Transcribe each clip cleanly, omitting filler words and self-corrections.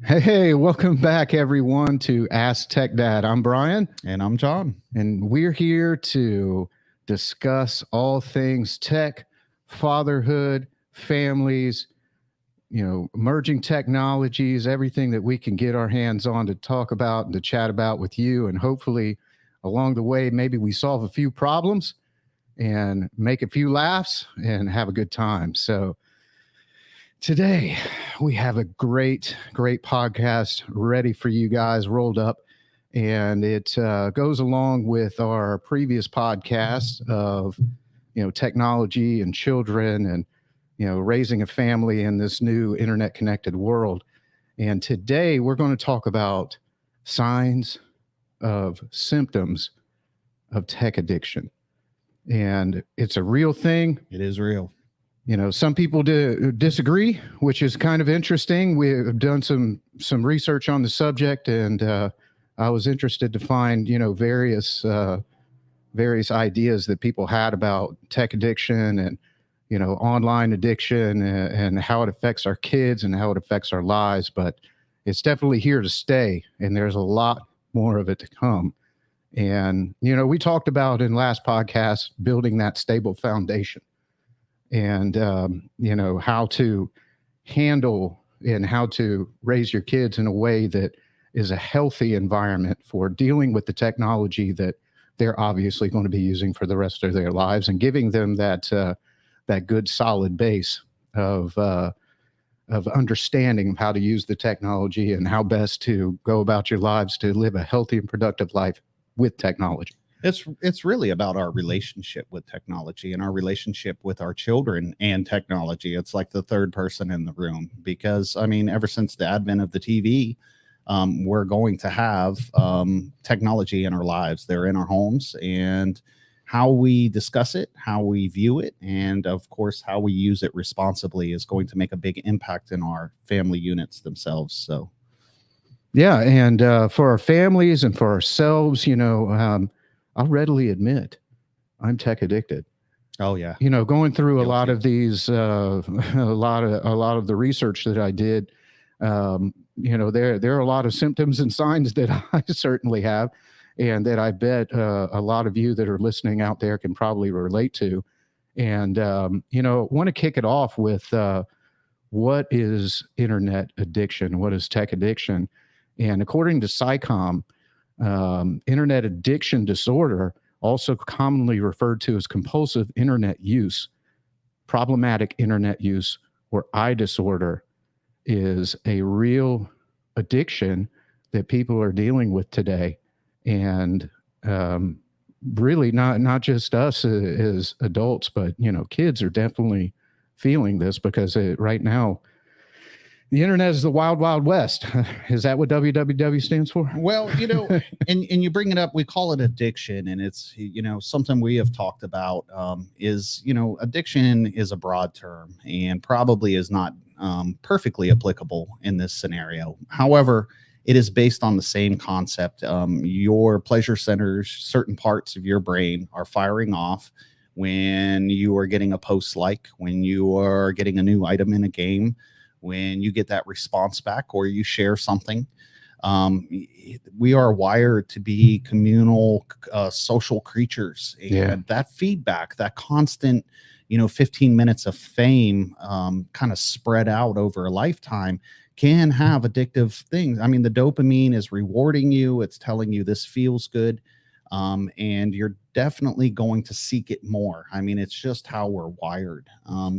Hey, welcome back, everyone, to AskTechDad. I'm Brian, And I'm John. and we're here to discuss all things tech, fatherhood, families, emerging technologies, everything that we can get our hands on to talk about and to chat about with you. And hopefully, along the way, maybe we solve a few problems and make a few laughs and have a good time. So, today, we have a great podcast ready for you guys, rolled up, and it goes along with our previous podcast of technology and children and raising a family in this new internet connected world. And today, we're going to talk about signs of symptoms of tech addiction, and it's a real thing. It is real. Some people disagree, which is kind of interesting. We've done some research on the subject, and I was interested to find various ideas that people had about tech addiction and online addiction and how it affects our kids and how it affects our lives. But it's definitely here to stay, and there's a lot more of it to come. And we talked about in last podcast building that stable foundation. And how to handle and how to raise your kids in a way that is a healthy environment for dealing with the technology that they're obviously going to be using for the rest of their lives, and giving them that good solid base of understanding of how to use the technology and how best to go about your lives to live a healthy and productive life with technology. It's really about our relationship with technology and our relationship with our children and technology. It's like the third person in the room, because ever since the advent of the TV, we're going to have technology in our lives. They're in our homes, and how we discuss it, how we view it, and of course how we use it responsibly is going to make a big impact in our family units themselves. So yeah, and for our families and for ourselves, I'll readily admit I'm tech addicted. Oh yeah. Going through Guilty. a lot of these, a lot of the research that I did, there are a lot of symptoms and signs that I certainly have, and that I bet a lot of you that are listening out there can probably relate to. And want to kick it off with what is internet addiction? What is tech addiction? And according to SciComm, internet addiction disorder, also commonly referred to as compulsive internet use, problematic internet use, or I disorder, is a real addiction that people are dealing with today. And really not just us as adults, but kids are definitely feeling this, because right now the internet is the wild, wild west. Is that what www stands for? Well, and you bring it up, we call it addiction, and it's, something we have talked about, is, addiction is a broad term and probably is not perfectly applicable in this scenario. However, it is based on the same concept. Your pleasure centers, certain parts of your brain are firing off when you are getting a post like, when you are getting a new item in a game, when you get that response back or you share something. We are wired to be communal, social creatures, and that feedback, that constant, 15 minutes of fame, kind of spread out over a lifetime, can have addictive things. The dopamine is rewarding you. It's telling you this feels good. And you're definitely going to seek it more. It's just how we're wired.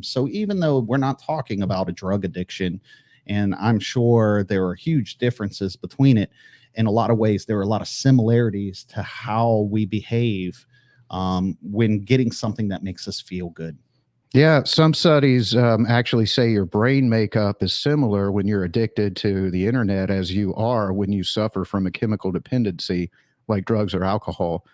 So even though we're not talking about a drug addiction, and I'm sure there are huge differences between it, in a lot of ways, there are a lot of similarities to how we behave when getting something that makes us feel good. Yeah, some studies actually say your brain makeup is similar when you're addicted to the internet as you are when you suffer from a chemical dependency like drugs or alcohol.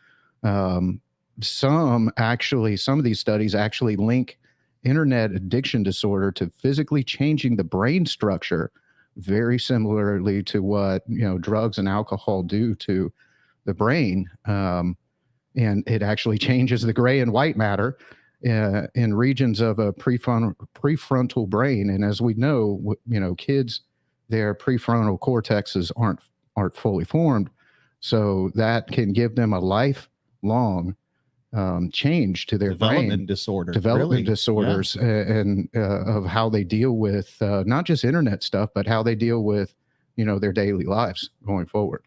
Some of these studies actually link internet addiction disorder to physically changing the brain structure, very similarly to what drugs and alcohol do to the brain. And it actually changes the gray and white matter in regions of a prefrontal brain. And as we know, kids their prefrontal cortexes aren't fully formed, so that can give them a lifelong change to their brain, Development disorder, development really. Yeah. disorders, and of how they deal with not just internet stuff, but how they deal with their daily lives going forward.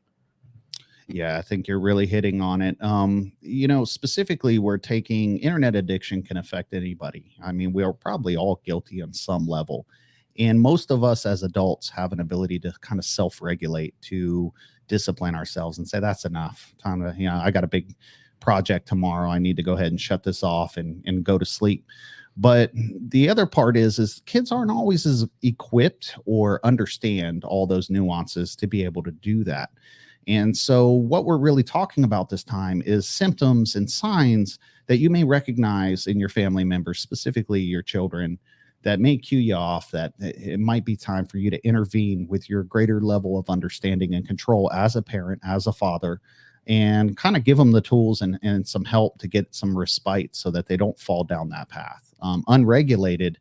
Yeah, I think you're really hitting on it. Specifically, we're taking internet addiction can affect anybody. I mean, we are probably all guilty on some level. And most of us as adults have an ability to kind of self regulate, to discipline ourselves and say, that's enough. Time to, I got a big project tomorrow. I need to go ahead and shut this off and go to sleep. But the other part is kids aren't always as equipped or understand all those nuances to be able to do that. And so, what we're really talking about this time is symptoms and signs that you may recognize in your family members, specifically your children, that may cue you off that it might be time for you to intervene with your greater level of understanding and control as a parent, as a father, and kind of give them the tools and some help to get some respite so that they don't fall down that path. Unregulated,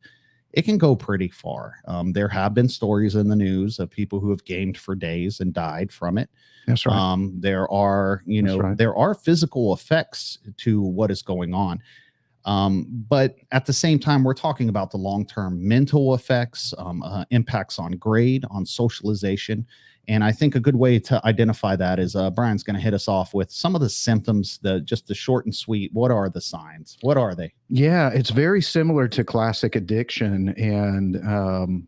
it can go pretty far. There have been stories in the news of people who have gamed for days and died from it. That's right. There are, That's right. there are physical effects to what is going on. But at the same time, we're talking about the long-term mental effects, impacts on grade, on socialization. And I think a good way to identify that is Brian's going to hit us off with some of the symptoms, just the short and sweet. What are the signs? What are they? Yeah, it's very similar to classic addiction, and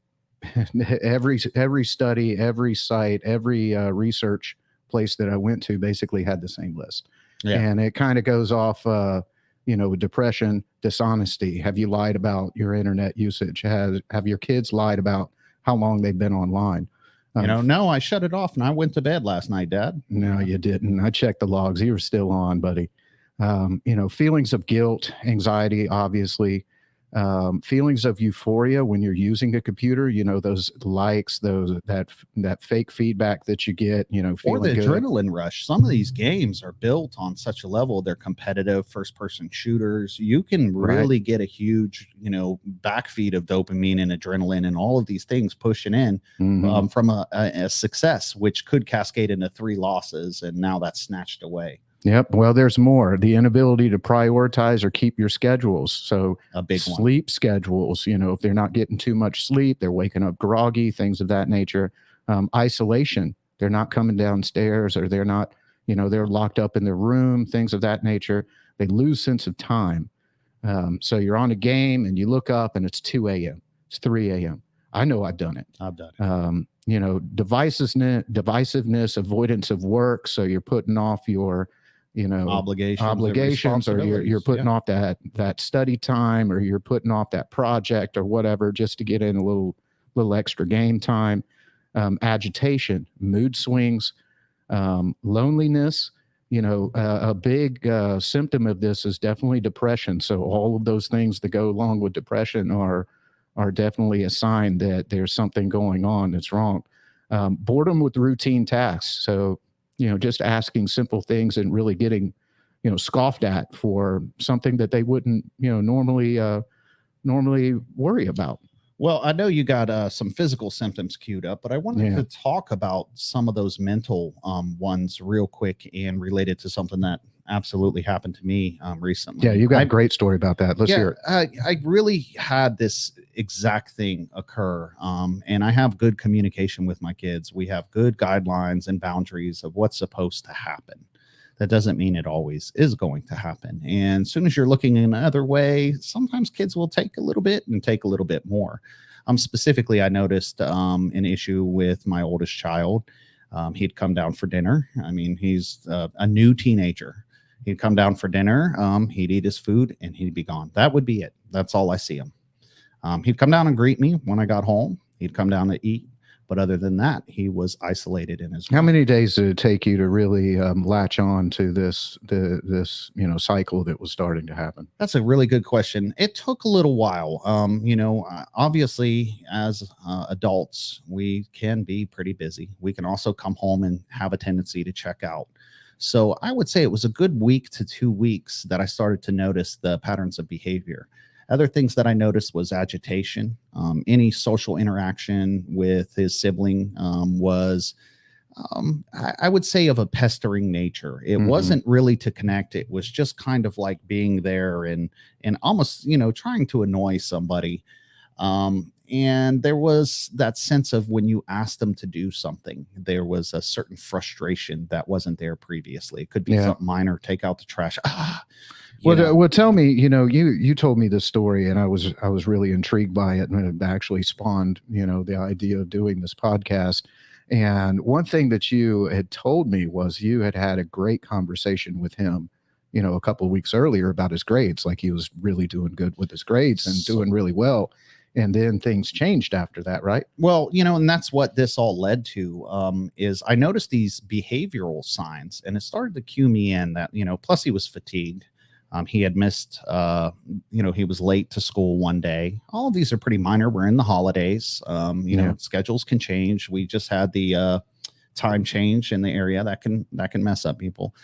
every study, every site, every research place that I went to basically had the same list. Yeah. And it kind of goes off, depression, dishonesty. Have you lied about your internet usage? Have your kids lied about how long they've been online? No, I shut it off and I went to bed last night, Dad. No, you didn't. I checked the logs. You were still on, buddy. Feelings of guilt, anxiety, obviously, feelings of euphoria when you're using a computer, those likes, that fake feedback that you get, Or feeling the good. adrenaline rush. Some of these games are built on such a level. They're competitive first-person shooters. You can Right. really get a huge, backfeed of dopamine and adrenaline and all of these things pushing in Mhm. from a success, which could cascade into 3 losses, and now that's snatched away. Yep. Well, there's more. The inability to prioritize or keep your schedules. So A big one. sleep schedules, if they're not getting too much sleep, they're waking up groggy, things of that nature. Isolation. They're not coming downstairs, or they're not, they're locked up in their room, things of that nature. They lose sense of time. So you're on a game and you look up and it's 2 a.m. It's 3 a.m. I know I've done it. I've done it. Divisiveness, avoidance of work. So you're putting off your, obligations, or you're putting off that study time, or you're putting off that project or whatever, just to get in a little extra game time. Agitation, mood swings, loneliness. A big symptom of this is definitely depression. So all of those things that go along with depression are definitely a sign that there's something going on that's wrong. Boredom with routine tasks. So just asking simple things and really getting scoffed at for something that they wouldn't normally worry about. Well, I know you got some physical symptoms queued up, but I wanted Yeah. to talk about some of those mental ones real quick and related to something that absolutely happened to me recently. Yeah, you got a great story about that. Let's hear it. I really had this exact thing occur, and I have good communication with my kids. We have good guidelines and boundaries of what's supposed to happen. That doesn't mean it always is going to happen. And as soon as you're looking in another way, sometimes kids will take a little bit and take a little bit more. Specifically, I noticed an issue with my oldest child. He'd come down for dinner. I mean, he's a new teenager. He'd come down for dinner. He'd eat his food and he'd be gone. That would be it. That's all I see him. He'd come down and greet me when I got home. He'd come down to eat. But other than that, he was isolated in his room. How many days did it take you to really latch on to this cycle that was starting to happen? That's a really good question. It took a little while. Obviously, as adults, we can be pretty busy. We can also come home and have a tendency to check out. So I would say it was a good week to 2 weeks that I started to notice the patterns of behavior. Other things that I noticed was agitation. Any social interaction with his sibling was, I would say, of a pestering nature. It Hmm. wasn't really to connect. It was just kind of like being there and almost, trying to annoy somebody. And there was that sense of when you asked them to do something, there was a certain frustration that wasn't there previously. It could be Yeah. something minor, take out the trash. You Well, know, well, tell me, you told me this story, and I was really intrigued by it, and it actually spawned, the idea of doing this podcast. And one thing that you had told me was you had had a great conversation with him, a couple of weeks earlier about his grades. Like he was really doing good with his grades and so, doing really well, and then things changed after that, right? well, and that's what this all led to, is I noticed these behavioral signs, and it started to cue me in that, plus he was fatigued. He had missed, he was late to school one day. All of these are pretty minor. We're in the holidays. Yeah. Schedules can change. We just had the time change in the area that can mess up people.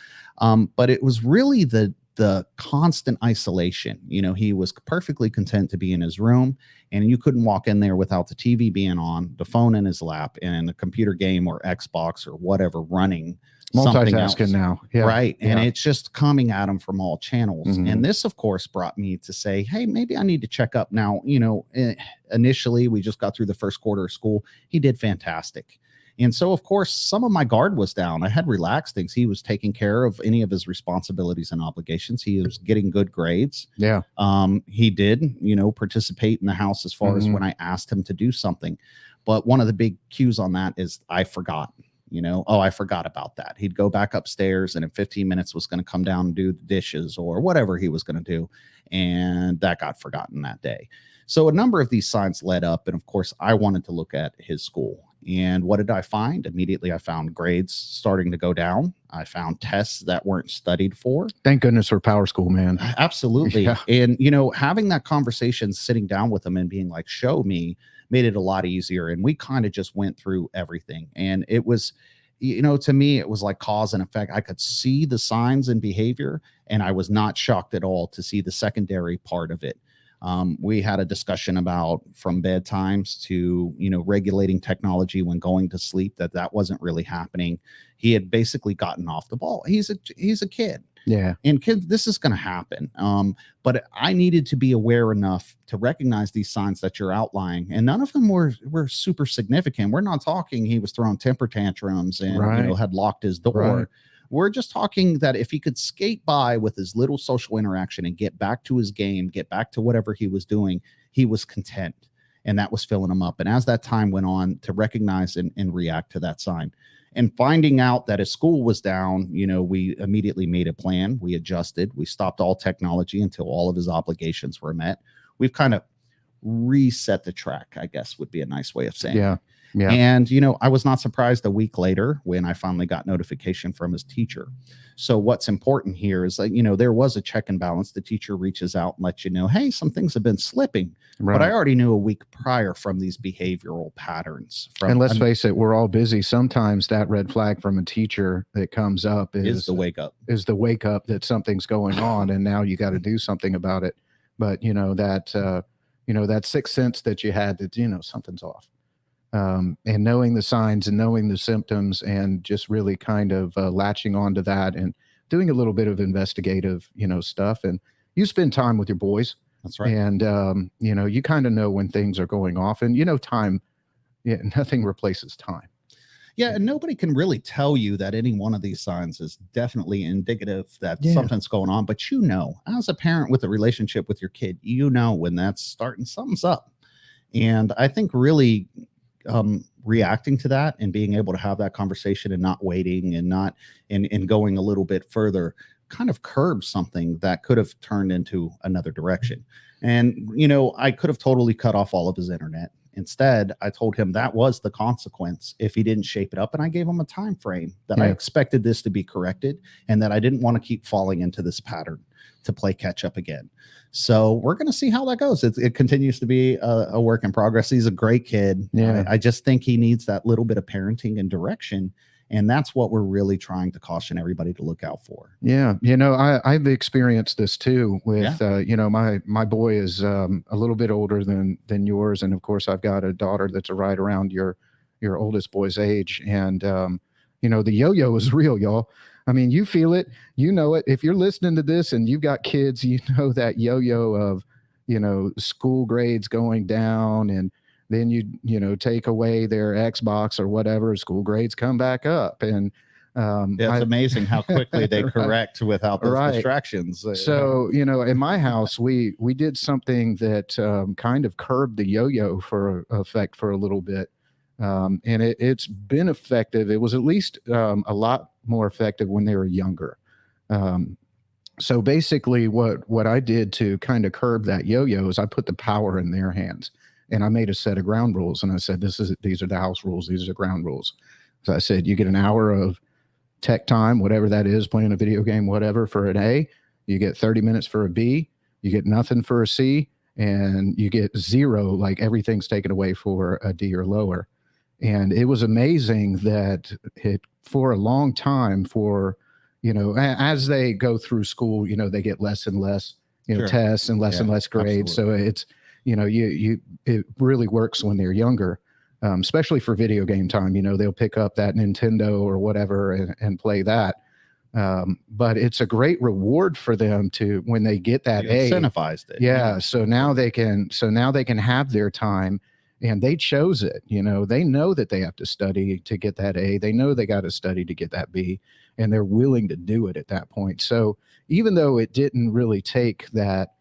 But it was really the constant isolation. He was perfectly content to be in his room, and you couldn't walk in there without the TV being on, the phone in his lap, and a computer game or Xbox or whatever running something Multitasking else. now. Yeah. Right. And Yeah. it's just coming at him from all channels. Hmm. And this, of course, brought me to say, hey, maybe I need to check up now. Initially, we just got through the first quarter of school. He did fantastic. And so, of course, some of my guard was down. I had relaxed things. He was taking care of any of his responsibilities and obligations. He was getting good grades. Yeah. He did, participate in the house as far as Hmm. when I asked him to do something. But one of the big cues on that is I forgot. I forgot about that. He'd go back upstairs and in 15 minutes was going to come down and do the dishes or whatever he was going to do. And that got forgotten that day. So a number of these signs led up. And of course, I wanted to look at his school. And what did I find? Immediately, I found grades starting to go down. I found tests that weren't studied for. Thank goodness for Power School, man. Absolutely. Yeah. And, having that conversation, sitting down with him and being like, show me, made it a lot easier. And we kind of just went through everything. And it was, to me, it was like cause and effect. I could see the signs and behavior, and I was not shocked at all to see the secondary part of it. We had a discussion about from bedtimes to, regulating technology when going to sleep, that wasn't really happening. He had basically gotten off the ball. He's a kid. Yeah. And kids, this is going to happen. But I needed to be aware enough to recognize these signs that you're outlining, and none of them were super significant. We're not talking he was throwing temper tantrums and Right. had locked his door. Right. We're just talking that if he could skate by with his little social interaction and get back to his game, get back to whatever he was doing, he was content, and that was filling him up. And as that time went on, to recognize and react to that sign. And finding out that his school was down, we immediately made a plan. We adjusted. We stopped all technology until all of his obligations were met. We've kind of reset the track, I guess would be a nice way of saying Yeah. it. Yeah. And, I was not surprised a week later when I finally got notification from his teacher. So what's important here is that, there was a check and balance. The teacher reaches out and lets you know, hey, some things have been slipping. Right. But I already knew a week prior from these behavioral patterns. And let's face it, we're all busy. Sometimes that red flag from a teacher that comes up is the wake up. Is the wake up that something's going on, and now you got to do something about it. But that sixth sense that you had that something's off, and knowing the signs and knowing the symptoms, and just really kind of latching onto that and doing a little bit of investigative stuff. And you spend time with your boys. That's right. And you kind of know when things are going off, and time. Yeah, nothing replaces time. Yeah, and nobody can really tell you that any one of these signs is definitely indicative that Yeah. something's going on. But as a parent with a relationship with your kid, when that's starting, something's up. And I think really reacting to that and being able to have that conversation and not waiting and not and going a little bit further kind of curbs something that could have turned into another direction. And I could have totally cut off all of his internet. Instead, I told him that was the consequence if he didn't shape it up, and I gave him a time frame that I expected this to be corrected, and that I didn't want to keep falling into this pattern to play catch up again. So we're going to see how that goes. It continues to be a work in progress. He's a great kid. Yeah. I just think he needs that little bit of parenting and direction. And that's what we're really trying to caution everybody to look out for. Yeah, I've experienced this too with my boy is a little bit older than yours, and of course I've got a daughter that's right around your oldest boy's age, and the yo-yo is real, y'all. I mean, you feel it, you know it. If you're listening to this and you've got kids, you know that yo-yo of school grades going down, and then take away their Xbox or whatever, school grades come back up, and Yeah, it's amazing how quickly they right, correct without those right. distractions. So, in my house, we did something that kind of curbed the yo-yo for effect for a little bit, and it's been effective. It was at least a lot more effective when they were younger. Um, so basically, what I did to kind of curb that yo-yo is I put the power in their hands, and I made a set of ground rules, and I said, these are the house rules, these are the ground rules. So I said, you get an hour of tech time, whatever that is, playing a video game, whatever, for an A. You get 30 minutes for a B. You get nothing for a C, and you get zero, like everything's taken away for a D or lower. And it was amazing that for a long time, as they go through school, they get less and less, Sure. tests and less and less grades. Absolutely. So it's, it really works when they're younger. Especially for video game time, they'll pick up that Nintendo or whatever and play that. But it's a great reward for them to, when they get that A, incentivized it. Yeah. So now they can have their time, and they chose it. They know that they have to study to get that A. They know they got to study to get that B, and they're willing to do it at that point. So even though it didn't really take that,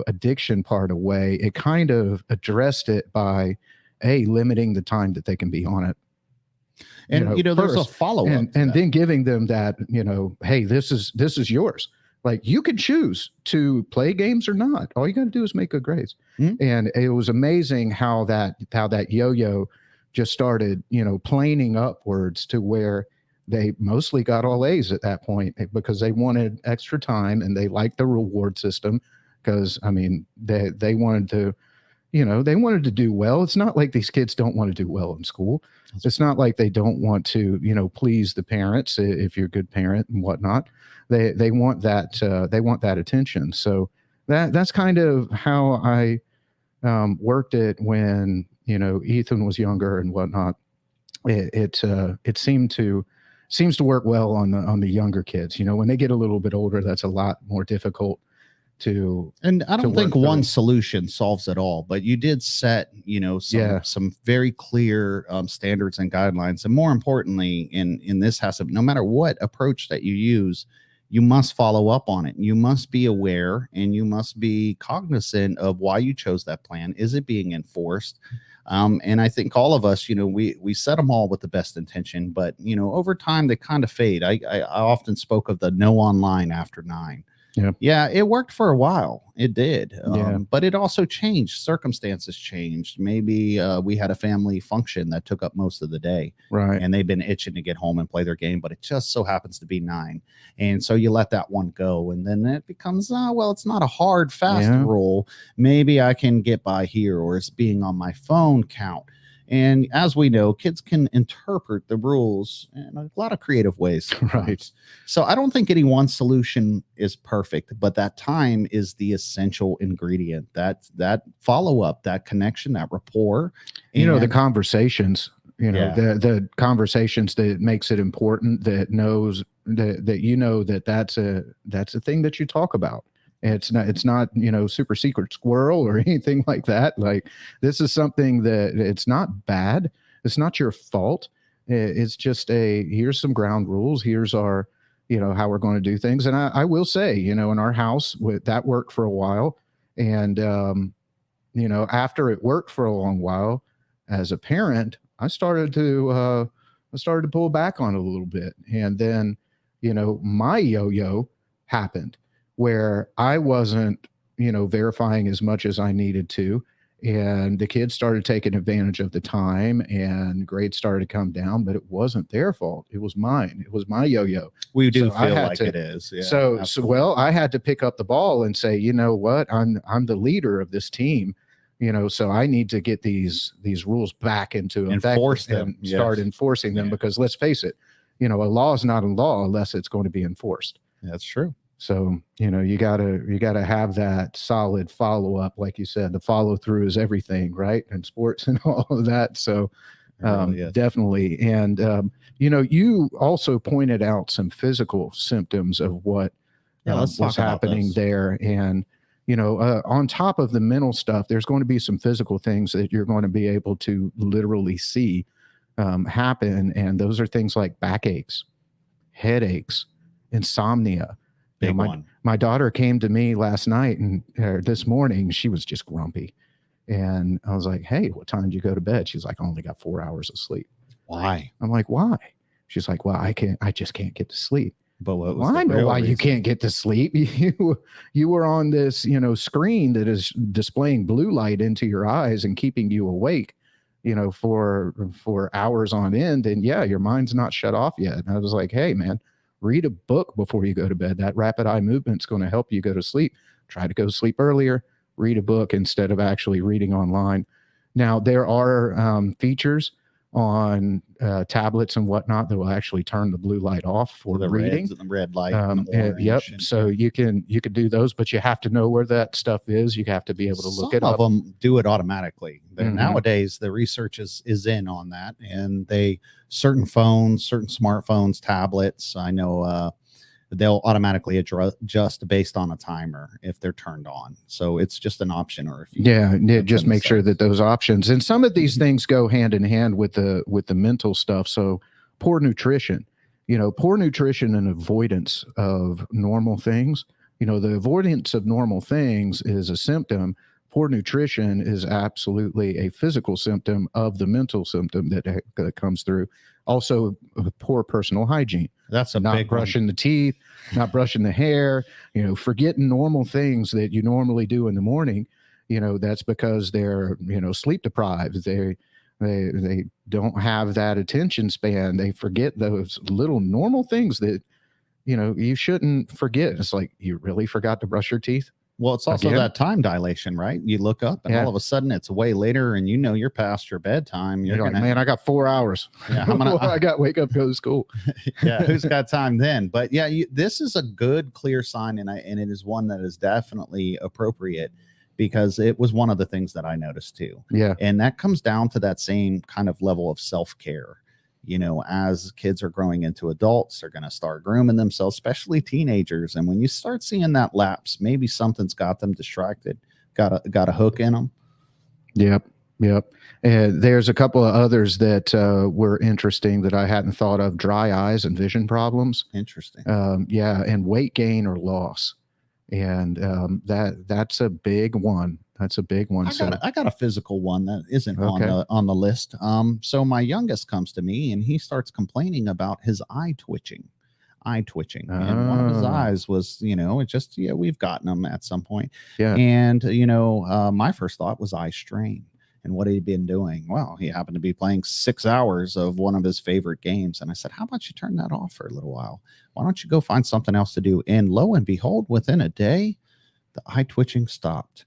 addiction part away, it kind of addressed it by limiting the time that they can be on it. And there's a follow-up and then giving them that, hey, this is yours. Like, you can choose to play games or not. All you got to do is make good grades. Mm-hmm. And it was amazing how that yo-yo just started, planing upwards to where they mostly got all A's at that point, because they wanted extra time and they liked the reward system, because they wanted to, they wanted to do well. It's not like these kids don't want to do well in school. It's not like they don't want to, please the parents if you're a good parent and whatnot. They want that attention. So that's kind of how I worked it when Ethan was younger and whatnot. It seems to work well on the younger kids. When they get a little bit older, that's a lot more difficult. And I don't think one solution solves it all, but you did set, some very clear standards and guidelines. And more importantly, in this HACCP, no matter what approach that you use, you must follow up on it. You must be aware, and you must be cognizant of why you chose that plan. Is it being enforced? And I think all of us, we set them all with the best intention, but, over time they kind of fade. I often spoke of the no online after 9. Yeah, it worked for a while. It did. But it also changed. Circumstances changed. Maybe we had a family function that took up most of the day. Right. And they've been itching to get home and play their game, but it just so happens to be 9. And so you let that one go. And then it becomes, it's not a hard, fast rule. Maybe I can get by here, or it's being on my phone count. And as we know, kids can interpret the rules in a lot of creative ways. Right. So I don't think any one solution is perfect, but that time is the essential ingredient. That follow-up, that connection, that rapport. The conversations, the conversations that makes it important, that knows that that's a thing that you talk about. It's not, super secret squirrel or anything like that. Like, this is something that it's not bad. It's not your fault. It's just here's some ground rules. Here's our, how we're going to do things. And I will say, in our house, that worked for a while. And, after it worked for a long while, as a parent, I started to pull back on it a little bit. And then, my yo-yo happened, where I wasn't, verifying as much as I needed to. And the kids started taking advantage of the time, and grades started to come down, but it wasn't their fault. It was mine. It was my yo-yo. We do feel like it is. Yeah, so I had to pick up the ball and say, you know what, I'm the leader of this team, so I need to get these rules back into effect enforce them, and start enforcing them, because let's face it, a law is not a law unless it's going to be enforced. That's true. So, you gotta have that solid follow up, like you said. The follow through is everything, right? And sports and all of that. So, It really is. definitely. And you also pointed out some physical symptoms of what Yeah, let's was talk about happening those. there. And on top of the mental stuff, there's going to be some physical things that you're going to be able to literally see happen, and those are things like backaches, headaches, insomnia. Big My one. my daughter came to me last night and this morning she was just grumpy, and I was like, "Hey, what time did you go to bed?" She's like, "I only got 4 hours of sleep." Why? I'm like, "Why?" She's like, "Well, I just can't get to sleep." But what was Well, the I know real why you reason? can't get to sleep. You were on this, screen that is displaying blue light into your eyes and keeping you awake, for hours on end. And yeah, your mind's not shut off yet. And I was like, hey, man, read a book before you go to bed. That rapid eye movement's going to help you go to sleep. Try to go to sleep earlier. Read a book instead of actually reading online. Now there are features on tablets and whatnot that will actually turn the blue light off for The reading. reds, the red light, and the Yep. orange. And, So you can do those, but you have to know where that stuff is. You have to be able to look some it of up. them do it automatically. Mhm. Nowadays, the research is in on that, and certain phones, certain smartphones, tablets. I know they'll automatically adjust based on a timer if they're turned on. So it's just an option, or if you Yeah, put just in the make sure that settings. those options, and some of these Mhm. things go hand in hand with the mental stuff. So poor nutrition, poor nutrition and avoidance of normal things. The avoidance of normal things is a symptom. Poor nutrition is absolutely a physical symptom of the mental symptom that comes through. Also, poor personal hygiene, That's a not big one. brushing the teeth, not brushing the hair, forgetting normal things that you normally do in the morning. That's because they're sleep deprived. They don't have that attention span. They forget those little normal things that you shouldn't forget. It's like, you really forgot to brush your teeth Well, it's also again. that time dilation, right? You look up and all Yeah, of a sudden it's way later and you're past your bedtime. You're you're like, gonna man, I got 4 hours. yeah, I'm gonna I got wake up, go to school. yeah, who's got time then? But yeah, this is a good clear sign, and it is one that is definitely appropriate because it was one of the things that I noticed too. Yeah. And that comes down to that same kind of level of self-care. As kids are growing into adults, they're going to start grooming themselves, especially teenagers. And when you start seeing that lapse, maybe something's got them distracted, got a hook in them. Yep. Yep. And there's a couple of others that were interesting that I hadn't thought of: dry eyes and vision problems. Interesting. Yeah, and weight gain or loss, and that's a big one. That's a big one. So I got a physical one that isn't on okay. the list. So my youngest comes to me and he starts complaining about his eye twitching, and one of his Oh, eyes was, it just, yeah, we've gotten them at some point. yeah. And my first thought was eye strain. And what had he been doing? Well, he happened to be playing 6 hours of one of his favorite games. And I said, how about you turn that off for a little while? Why don't you go find something else to do? And lo and behold, within a day, the eye twitching stopped.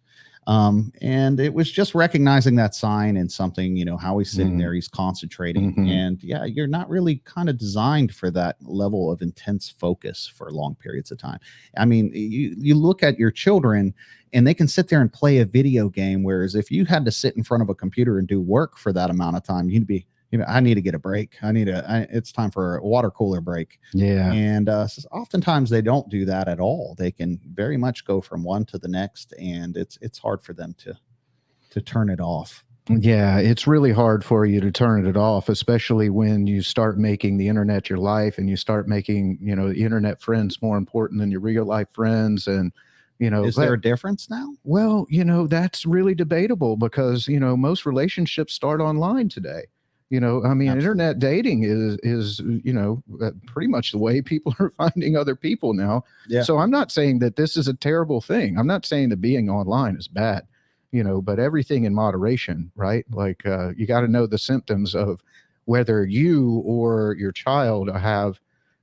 And it was just recognizing that sign and something, how he's sitting there, he's concentrating. Mm-hmm. And yeah, you're not really kind of designed for that level of intense focus for long periods of time. I mean, you look at your children and they can sit there and play a video game. Whereas if you had to sit in front of a computer and do work for that amount of time, you'd be, I need to get a break. It's time for a water cooler break. Yeah. And oftentimes they don't do that at all. They can very much go from one to the next, and it's hard for them to turn it off. Yeah, it's really hard for you to turn it off, especially when you start making the internet your life and you start making, the internet friends more important than your real life friends. And, Is there a difference now? well, that's really debatable because, most relationships start online today. I mean, Absolutely. internet dating is pretty much the way people are finding other people now. Yeah. So I'm not saying that this is a terrible thing. I'm not saying that being online is bad, but everything in moderation, right? Like you got to know the symptoms of whether you or your child have,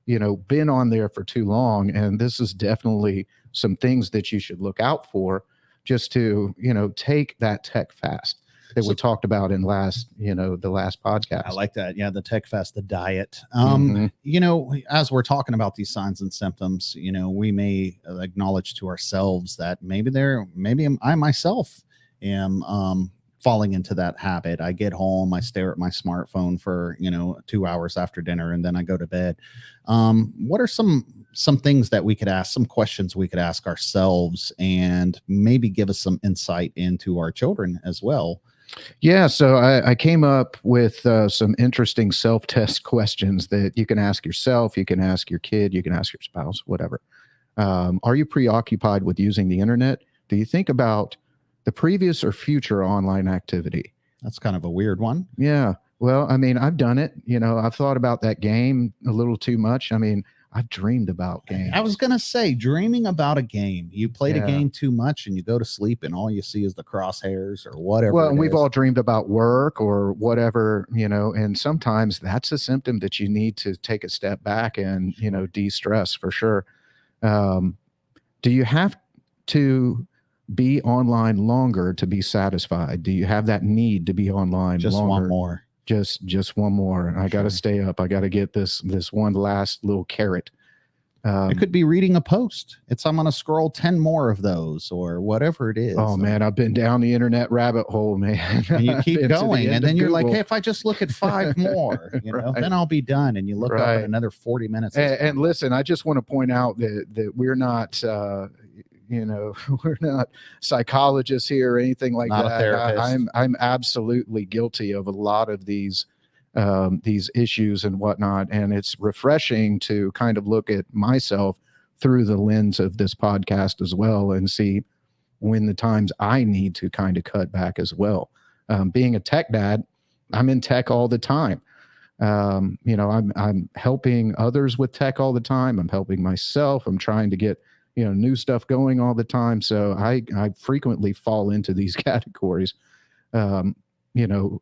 been on there for too long. And this is definitely some things that you should look out for, just to, take that tech fast. that So we talked about in the last podcast. I like that. Yeah, the tech fast, the diet. Mhm. As we're talking about these signs and symptoms, we may acknowledge to ourselves that maybe I myself am falling into that habit. I get home, I stare at my smartphone for 2 hours after dinner, and then I go to bed. What are some things that we could ask, some questions we could ask ourselves, and maybe give us some insight into our children as well? Yeah, so I came up with some interesting self-test questions that you can ask yourself, you can ask your kid, you can ask your spouse, whatever. Are you preoccupied with using the internet? Do you think about the previous or future online activity? That's kind of a weird one. Yeah. Well, I mean, I've done it. I've thought about that game a little too much. I mean, I've dreamed about I was games. gonna say, dreaming about a game. You played a Yeah. game too much, and you go to sleep, and all you see is the crosshairs or whatever Well, it and we've is. all dreamed about work or whatever, and sometimes that's a symptom that you need to take a step back and, Sure. de-stress for sure. Um, do you have to be online longer to be satisfied? Do you have that need to be online Just one longer? more. Just one more. I got to Sure. stay up. I got to get this one last little carrot. It could be reading a post. I'm gonna scroll 10 more of those or whatever it Oh is. man, I've been down the internet rabbit hole, man. And you I've keep been to the going, end and of then you're like, Google. hey, if I just look at 5 more, Right, then I'll be done. And you look up and right. another 40 minutes has And gone by. listen, I just want to point out that we're not, we're not psychologists here or anything like Not a that. therapist. I'm absolutely guilty of a lot of these issues and whatnot, and it's refreshing to kind of look at myself through the lens of this podcast as well and see when the times I need to kind of cut back as well. Being a tech dad, I'm in tech all the time. I'm helping others with tech all the time. I'm helping myself. I'm trying to get new stuff going all the time. So I frequently fall into these categories. Um, you know,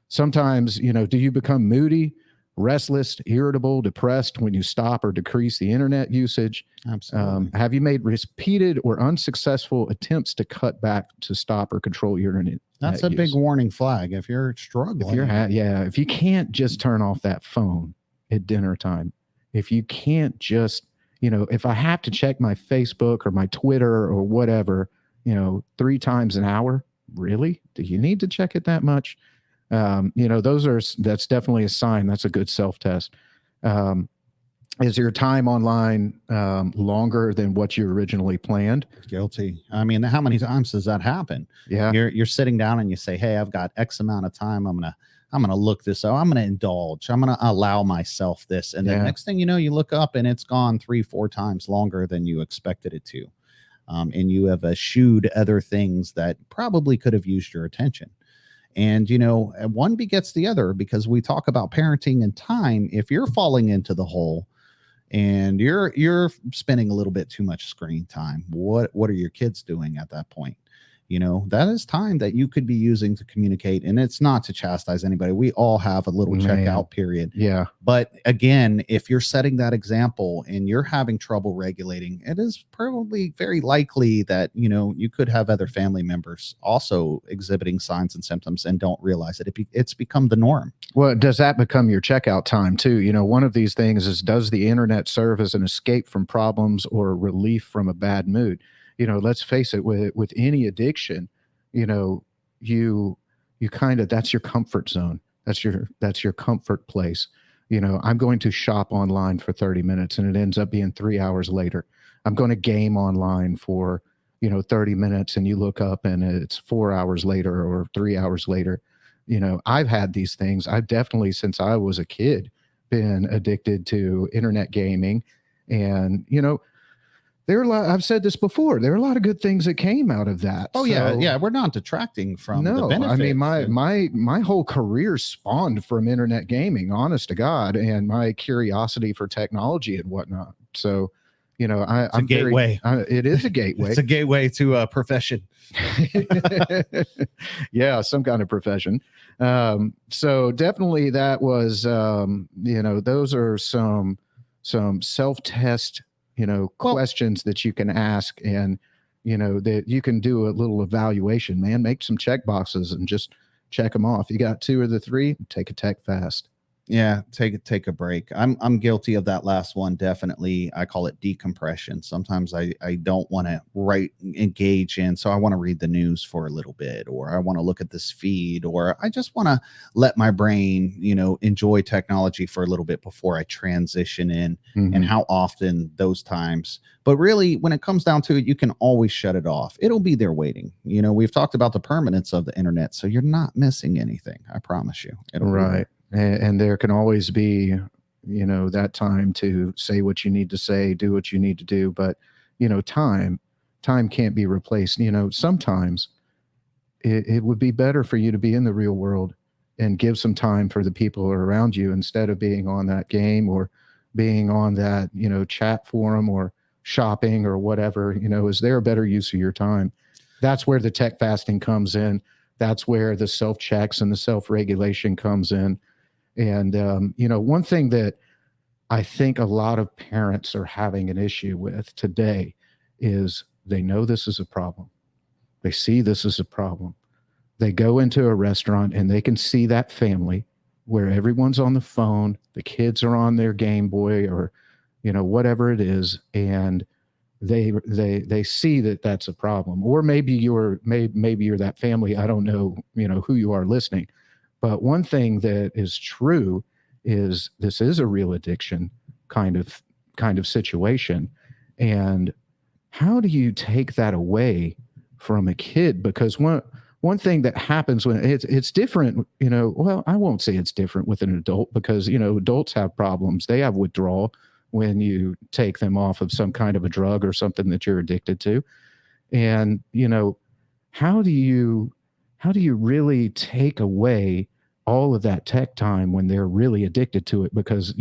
sometimes do you become moody, restless, irritable, depressed when you stop or decrease the internet usage? Absolutely. Have you made repeated or unsuccessful attempts to cut back, to stop or control your internet That's a big use? warning flag if you're If struggling. if you can't just turn off that phone at dinner time, if you can't just, if I have to check my Facebook or my Twitter or whatever, 3 times an hour, really? Do you need to check it that much? That's definitely a sign. That's a good self test. Um, is your time online longer than what you originally planned? Guilty. I mean, how many times does that happen? Yeah. You're sitting down and you say, "Hey, I've got X amount of time. I'm gonna look this up. I'm gonna indulge. I'm gonna allow myself this." And then Yeah. next thing you know, you look up and it's gone 3, 4 times longer than you expected it to. And you have eschewed other things that probably could have used your attention. And one begets the other because we talk about parenting and time. If you're falling into the hole and you're spending a little bit too much screen time, what are your kids doing at that point? That is time that you could be using to communicate. And it's not to chastise anybody. We all have a little Man. checkout period. Yeah. But again, if you're setting that example and you're having trouble regulating, it is probably very likely that you could have other family members also exhibiting signs and symptoms and don't realize it. It's become the norm. Well, does that become your checkout time too? One of these things is, does the internet serve as an escape from problems or relief from a bad mood? Let's face it, with any addiction, you know, you you kind of, that's your comfort zone. That's your comfort place. I'm going to shop online for 30 minutes and it ends up being 3 hours later. I'm going to game online for 30 minutes and you look up and it's 4 hours later or 3 hours later. I've had these things. I've definitely, since I was a kid, been addicted to internet gaming. And there are a lot, I've said this before, there are a lot of good things that came out of that. Oh yeah, yeah. We're not detracting from the No, I mean, benefits. my whole career spawned from internet gaming, honest to God, and my curiosity for technology and whatnot. So, It's a I'm very, gateway. it is a gateway. It's a gateway to a profession. Yeah, some kind of profession. So definitely that was, those are some self-test, Well, questions that you can ask. And that you can do a little evaluation, man. Make some check boxes and just check them off. You got two or the three, take a tech fast. Yeah, take a break. I'm guilty of that last one. Definitely, I call it decompression. Sometimes I don't want to engage in, so I want to read the news for a little bit, or I want to look at this feed, or I just want to let my brain, enjoy technology for a little bit before I transition in. And Mhm. how often those times. But really, when it comes down to it, you can always shut it off. It'll be there waiting. We've talked about the permanence of the internet, so you're not missing anything. I promise you, it'll be Right. there. And there can always be, that time to say what you need to say, do what you need to do. But, time can't be replaced. Sometimes it would be better for you to be in the real world and give some time for the people around you instead of being on that game or being on that, chat forum or shopping or whatever. Is there a better use of your time? That's where the tech fasting comes in. That's where the self checks and the self regulation comes in. And, one thing that I think a lot of parents are having an issue with today is they know this is a problem. They see this as a problem. They go into a restaurant and they can see that family where everyone's on the phone, the kids are on their Game Boy or, whatever it is. And they see that that's a problem. Or maybe you're that family. I don't know, who you are listening. But one thing that is true is this is a real addiction kind of situation. And how do you take that away from a kid? Because one thing that happens when it's different, well, I won't say it's different with an adult because, adults have problems. They have withdrawal when you take them off of some kind of a drug or something that you're addicted to. And, how do you really take away all of that tech time when they're really addicted to it? Because,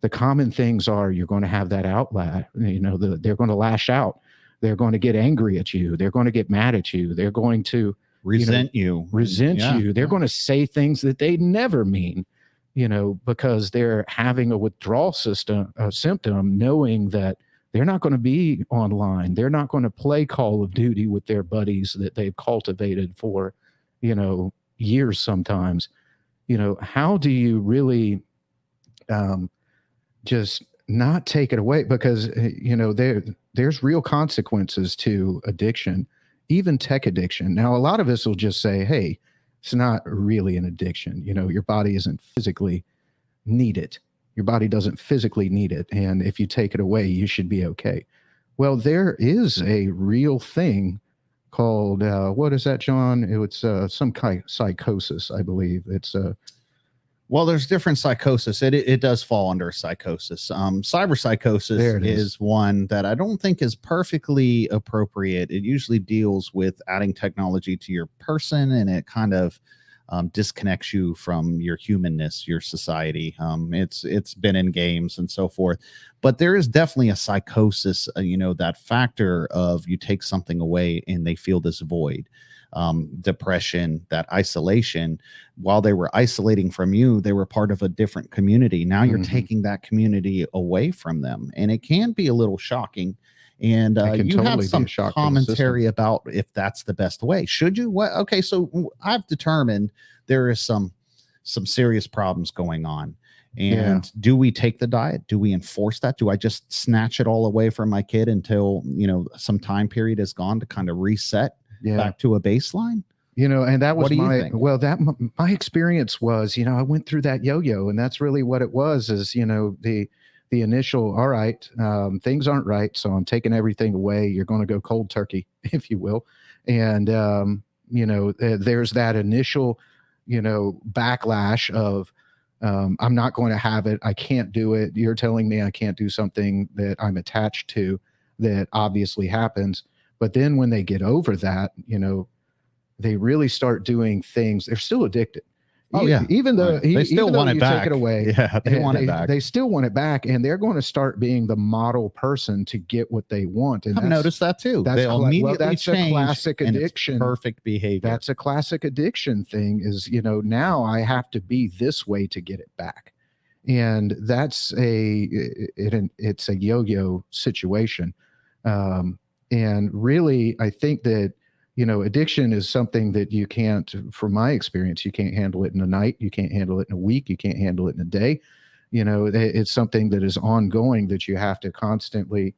the common things are you're going to have that outlet, they're going to lash out. They're going to get angry at you. They're going to get mad at you. They're going to, Resent you. resent Yeah, you. They're yeah. going to say things that they never mean, because they're having a withdrawal symptom, knowing that they're not going to be online. They're not going to play Call of Duty with their buddies that they've cultivated for, years sometimes. How do you really um, just not take it away? Because, there's real consequences to addiction, even tech addiction. Now, a lot of us will just say, hey, it's not really an addiction. Your body isn't physically need it. Your body doesn't physically need it. And if you take it away, you should be okay. Well, there is a real thing called, what is that, John? It's some kind of psychosis, I believe. It's Well, there's different psychosis. It does fall under psychosis. Cyber psychosis there it is. is one that I don't think is perfectly appropriate. It usually deals with adding technology to your person, and it kind of disconnects you from your humanness, your society. It's been in games and so forth, but there is definitely a psychosis. That factor of you take something away and they feel this void. Depression, that isolation. While they were isolating from you, they were part of a different community. Now you're Mhm. taking that community away from them, and it can be a little shocking. And It can you had totally be a some shock to the system. commentary about if that's the best way. Should you? What? Okay, so I've determined there is some serious problems going on. Yeah. And do we take the diet? Do we enforce that? Do I just snatch it all away from my kid until some time period is gone to kind of reset Yeah. back to a baseline? And that What was do you my, think? well, my experience was, I went through that yo-yo, and that's really what it was is, the initial, all right, things aren't right. So I'm taking everything away. You're going to go cold turkey, if you will. And, there's that initial, backlash of, I'm not going to have it. I can't do it. You're telling me I can't do something that I'm attached to that obviously happens. But then when they get over that, they really start doing things. They're still addicted, Oh yeah. even Oh, though yeah. They still even though want it you take it back. away, Yeah, they want it back. they still want it back, and they're going to start being the model person to get what they want, and I've noticed that too. They'll well, immediately that's a change, classic and it's addiction. perfect behavior. That's a classic addiction thing. Is now I have to be this way to get it back, and that's it's a yo-yo situation. And really, I think that, addiction is something that you can't, from my experience, you can't handle it in a night, you can't handle it in a week, you can't handle it in a day. It's something that is ongoing, that you have to constantly,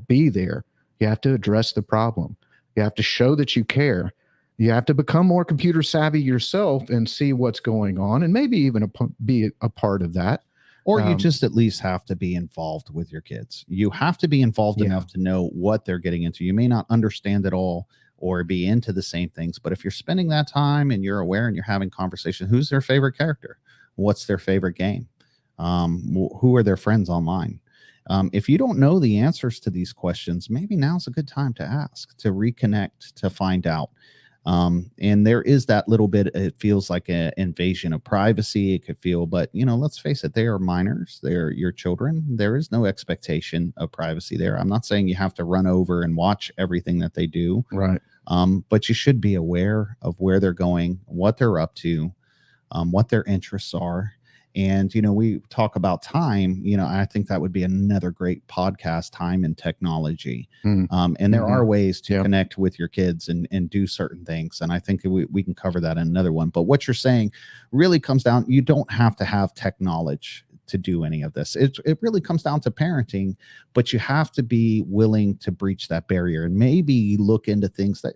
be there. You have to address the problem. You have to show that you care. You have to become more computer savvy yourself and see what's going on, and maybe even be a part of that. Or you just at least have to be involved with your kids. You have to be involved enough to know what they're getting into. You may not understand it all or be into the same things, but if you're spending that time and you're aware and you're having conversation, who's their favorite character? What's their favorite game? Who are their friends online? If you don't know the answers to these questions, maybe now's a good time to ask, to reconnect, to find out. And there is that little bit, it feels like an invasion of privacy. It could feel, but let's face it, they are minors. They're your children. There is no expectation of privacy there. I'm not saying you have to run over and watch everything that they do. Right. But you should be aware of where they're going, what they're up to, what their interests are. And, we talk about time, I think that would be another great podcast, time and technology. And there are ways to connect with your kids and do certain things. And I think we can cover that in another one. But what you're saying really comes down, you don't have to have technology to do any of this. It really comes down to parenting, but you have to be willing to breach that barrier and maybe look into things that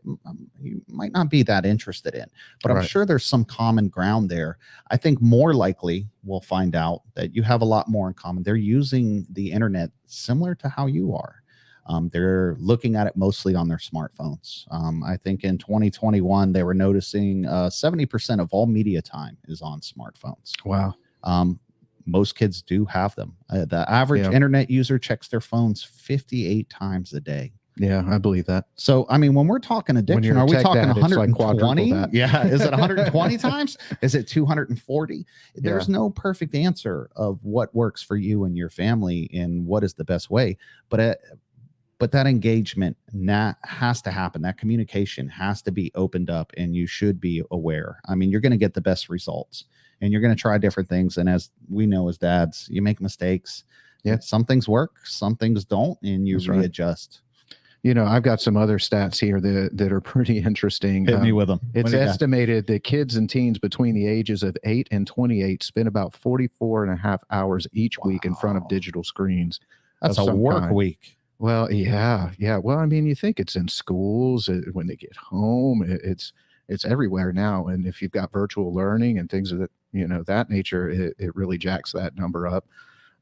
you might not be that interested in, but I'm sure there's some common ground there. I think more likely we'll find out that you have a lot more in common. They're using the internet similar to how you are. They're looking at it mostly on their smartphones. I think in 2021, they were noticing 70% of all media time is on smartphones. Wow. Most kids do have them. The average internet user checks their phones 58 times a day. Yeah, I believe that. So, I mean, when we're talking addiction, are we talking 120? Like yeah. Is it 120 times? Is it 240? There's no perfect answer of what works for you and your family and what is the best way. But that engagement has to happen. That communication has to be opened up, and you should be aware. I mean, you're going to get the best results, and you're going to try different things. And as we know as dads, you make mistakes. Yeah. Some things work, some things don't, and you readjust. I've got some other stats here that are pretty interesting. Hit me with them. It's estimated that kids and teens between the ages of 8 and 28 spend about 44 and a half hours each week in front of digital screens. That's a work week. Well, yeah. Well, I mean, you think it's in schools, when they get home, it's everywhere now. And if you've got virtual learning and things of that nature, it really jacks that number up.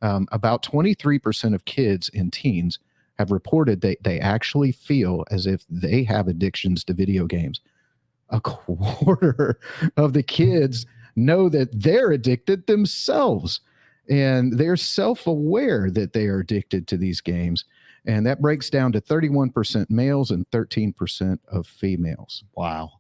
About 23% of kids and teens have reported that they actually feel as if they have addictions to video games. A quarter of the kids know that they're addicted themselves, and they're self-aware that they are addicted to these games. And that breaks down to 31% males and 13% of females. Wow.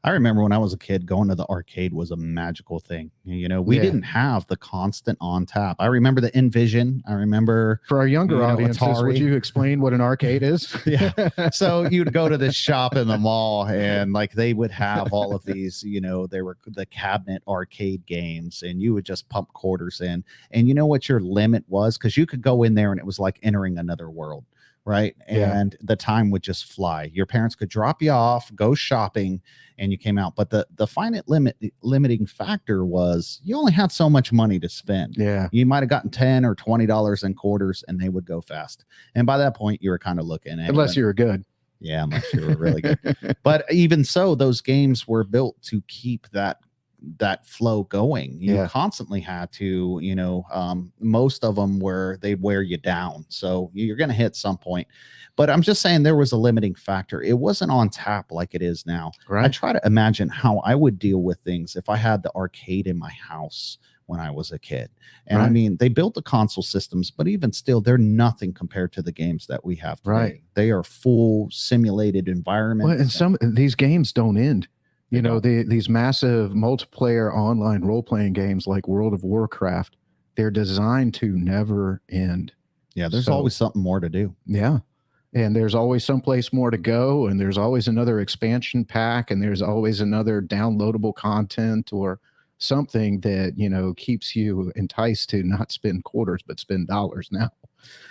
I remember when I was a kid, going to the arcade was a magical thing. We didn't have the constant on tap. I remember the Envision. I remember, for our younger audiences, Atari. Would you explain what an arcade is? Yeah. So you'd go to this shop in the mall, and like they would have all of these, they were the cabinet arcade games, and you would just pump quarters in. And you know what your limit was? Because you could go in there and it was like entering another world. Right. And the time would just fly. Your parents could drop you off, go shopping, and you came out. But the finite limiting factor was you only had so much money to spend. Yeah. You might have gotten $10 or $20 in quarters, and they would go fast. And by that point, you were kind of looking at unless you were good. Yeah, unless you were really good. But even so, those games were built to keep that flow going. You constantly had to, most of them they'd wear you down. So you're going to hit some point. But I'm just saying there was a limiting factor. It wasn't on tap like it is now. Right. I try to imagine how I would deal with things if I had the arcade in my house when I was a kid. And I mean, they built the console systems, but even still, they're nothing compared to the games that we have today. Right. They are full simulated environments. Well, and some these games don't end. These massive multiplayer online role-playing games like World of Warcraft, they're designed to never end. Yeah, there's always something more to do. Yeah. And there's always someplace more to go, and there's always another expansion pack, and there's always another downloadable content or something that, keeps you enticed to not spend quarters, but spend dollars now.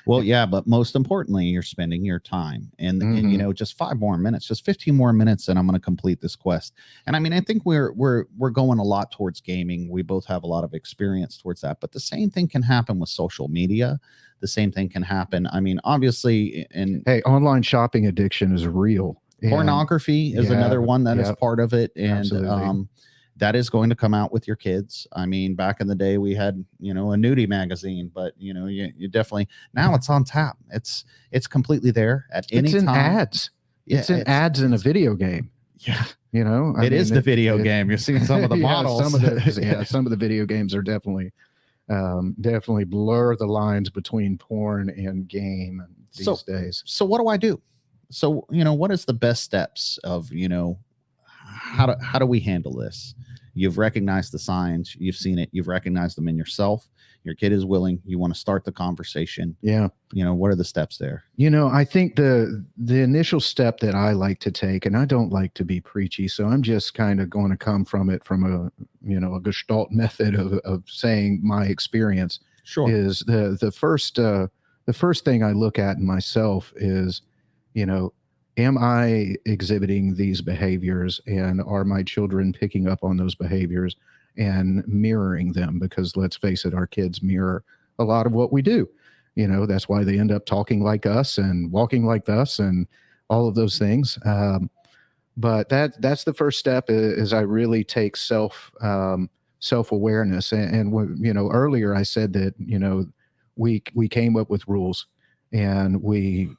Well, yeah, but most importantly, you're spending your time, and you Mhm. know, just 5 more minutes, just 15 more minutes, and I'm going to complete this quest. And I mean, I think we're going a lot towards gaming. We both have a lot of experience towards that, but the same thing can happen with social media. The same thing can happen. I mean, obviously, in Hey, online shopping addiction is real. And pornography is yeah, another one that is yep, part of it, and absolutely. that is going to come out with your kids. I mean, back in the day we had, you know, a nudie magazine, but you know, you definitely, now it's on tap. It's completely there at It's any in time. ads. Yeah, It's in ads in a video game. yeah, You know, I it is mean, the video game. You're seeing some of the yeah, models. some of the video games are definitely blur the lines between porn and game so these days. so what do I do? So, you know, what is the best steps of, you know, how do we handle this? You've recognized the signs, you've seen it, you've recognized them in yourself. Your kid is willing, you want to start the conversation. Yeah. You know, what are the steps there? You know, I think the initial step that I like to take, and I don't like to be preachy, so I'm just kind of going to come from it from a gestalt method of saying my experience Sure. is the first thing I look at in myself is, you know, am I exhibiting these behaviors and are my children picking up on those behaviors and mirroring them? Because let's face it, our kids mirror a lot of what we do. You know, that's why they end up talking like us and walking like us and all of those things. But that's the first step is I really take self awareness. You know, earlier I said that, you know, we came up with rules, and we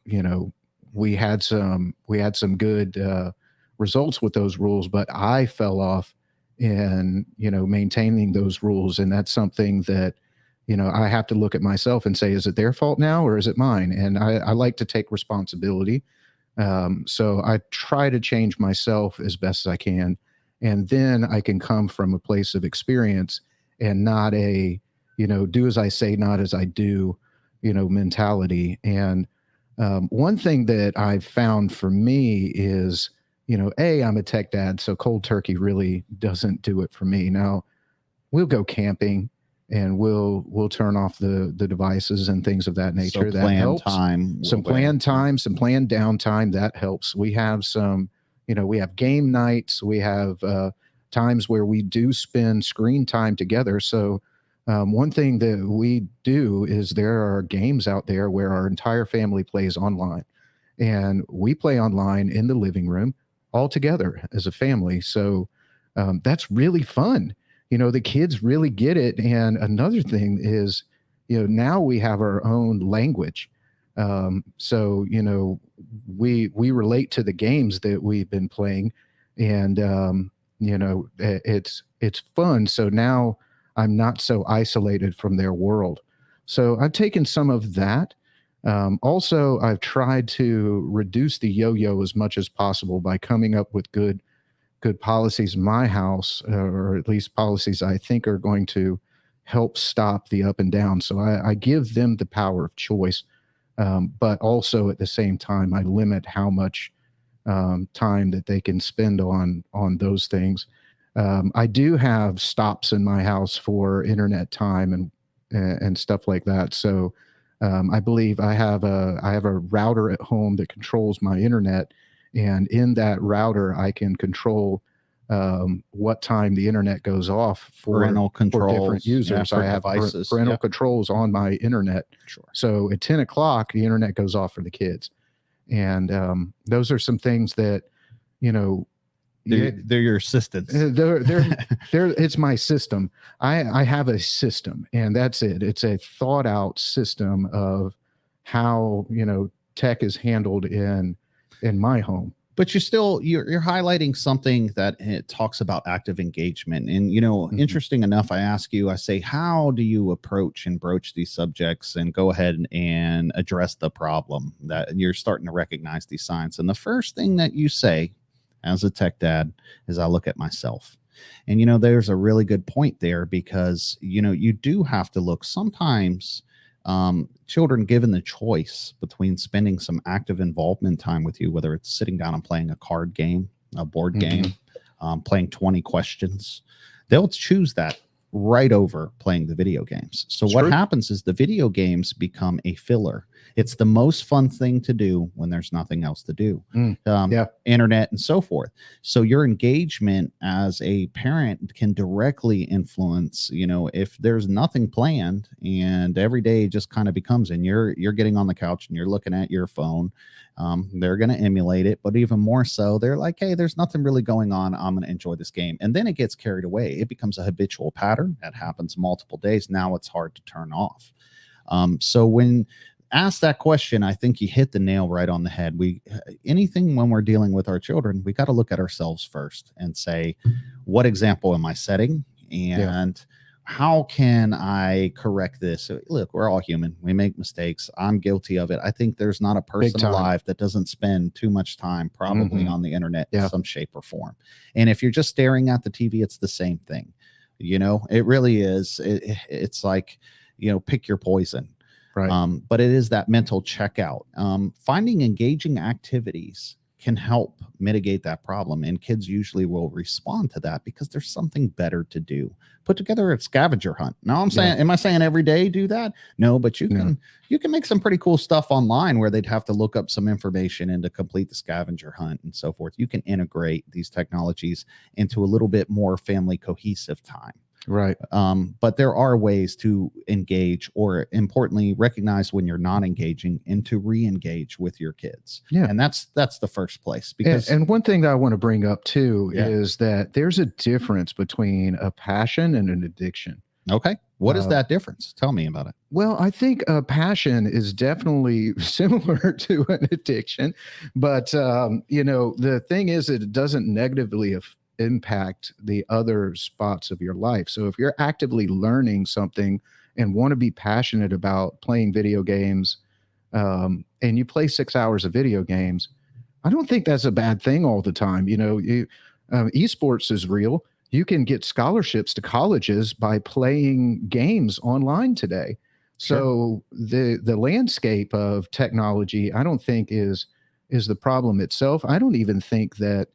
had some good results with those rules, but I fell off in, you know, maintaining those rules. And that's something that, you know, I have to look at myself and say, is it their fault now or is it mine? And I like to take responsibility. So I try to change myself as best as I can. And then I can come from a place of experience and not a, you know, do as I say, not as I do, you know, mentality. And one thing that I've found for me is, you know, I'm a tech dad, so cold turkey really doesn't do it for me. Now, we'll go camping and we'll turn off the devices and things of that So nature. That plan helps. time Some away. planned time, some planned downtime, that helps. We have some, you know, we have game nights, we have times where we do spend screen time together. So one thing that we do is there are games out there where our entire family plays online, and we play online in the living room all together as a family. So that's really fun. You know, the kids really get it. And another thing is, you know, now we have our own language. So, you know, we relate to the games that we've been playing, and you know, it's fun. So now I'm not so isolated from their world. So I've taken some of that. Also, I've tried to reduce the yo-yo as much as possible by coming up with good policies in my house, or at least policies I think are going to help stop the up and down. So I give them the power of choice, but also at the same time, I limit how much time that they can spend on those things. I do have stops in my house for internet time and stuff like that. So I believe I have a router at home that controls my internet, and in that router I can control what time the internet goes off Parental for different controls, yeah, users. for I have devices. parental Yep. controls on my internet. Sure. So at 10 o'clock, the internet goes off for the kids. And those are some things that, you know, They're your assistants. it's my system. I have a system, and that's it. It's a thought out system of how, you know, tech is handled in my home. But you're highlighting something that it talks about active engagement. And you know, Mhm. interesting enough, I ask you, I say, how do you approach and broach these subjects and go ahead and address the problem that you're starting to recognize these signs? And the first thing that you say as a tech dad is, I look at myself. And you know, there's a really good point there, because you know, you do have to look sometimes. Children given the choice between spending some active involvement time with you, whether it's sitting down and playing a card game, a board Mhm. game, playing 20 questions, they'll choose that right over playing the video games. So It's what true. happens is the video games become a filler. It's the most fun thing to do when there's nothing else to do. Mm, yeah. Internet and so forth. So your engagement as a parent can directly influence, if there's nothing planned and every day just kind of becomes, and you're getting on the couch and you're looking at your phone, they're going to emulate it. But even more so, they're like, hey, there's nothing really going on. I'm going to enjoy this game. And then it gets carried away. It becomes a habitual pattern that happens multiple days. Now it's hard to turn off. So when ask that question, I think you hit the nail right on the head. Anything when we're dealing with our children, we got to look at ourselves first and say, what example am I setting? And how can I correct this? Look, we're all human. We make mistakes. I'm guilty of it. I think there's not a person alive that doesn't spend too much time probably on the internet in some shape or form. And if you're just staring at the TV, it's the same thing. It really is. It's like, pick your poison. Right. But it is that mental checkout. Finding engaging activities can help mitigate that problem. And kids usually will respond to that because there's something better to do. Put together a scavenger hunt. Now am I saying every day do that? No, but you can make some pretty cool stuff online where they'd have to look up some information and to complete the scavenger hunt and so forth. You can integrate these technologies into a little bit more family cohesive time. Right. But there are ways to engage, or importantly, recognize when you're not engaging and to re-engage with your kids. Yeah. And that's the first place. Because and one thing that I want to bring up too is that there's a difference between a passion and an addiction. Okay. What is that difference? Tell me about it. Well, I think a passion is definitely similar to an addiction, but the thing is that it doesn't negatively impact the other spots of your life. So if you're actively learning something and want to be passionate about playing video games, and you play 6 hours of video games, I don't think that's a bad thing all the time. Esports is real. You can get scholarships to colleges by playing games online today. So the landscape of technology, I don't think is the problem itself. I don't even think that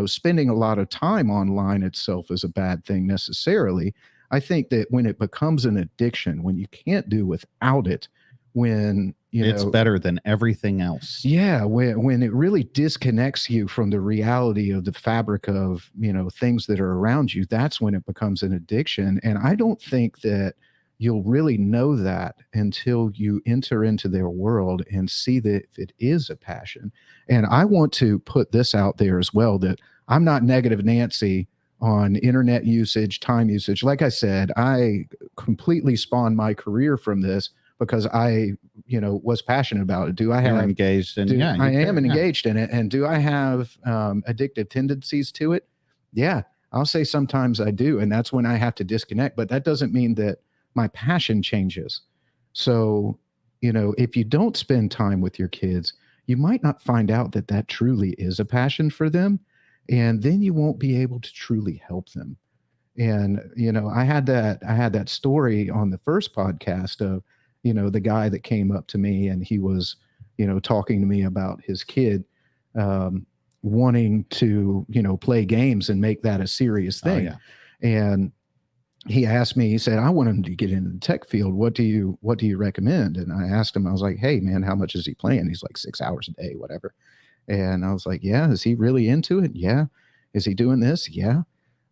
spending a lot of time online itself is a bad thing necessarily. I think that when it becomes an addiction, when you can't do without it, when it's better than everything else. Yeah, when it really disconnects you from the reality of the fabric of things that are around you, that's when it becomes an addiction. And I don't think that you'll really know that until you enter into their world and see that it is a passion. And I want to put this out there as well, that I'm not negative Nancy on internet usage, time usage. Like I said, I completely spawned my career from this because I, was passionate about it. Do I have engaged in? I am engaged in it. And do I have addictive tendencies to it? Yeah, I'll say sometimes I do. And that's when I have to disconnect. But that doesn't mean that my passion changes. So, if you don't spend time with your kids, you might not find out that that truly is a passion for them. And then you won't be able to truly help them. And, I had that story on the first podcast of, the guy that came up to me and he was, talking to me about his kid, wanting to, play games and make that a serious thing. Oh, yeah. And he asked me, he said, I want him to get into the tech field. What do you recommend? And I asked him, I was like, hey man, how much is he playing? He's like 6 hours a day, whatever. And I was like, yeah, is he really into it? Yeah. Is he doing this? Yeah.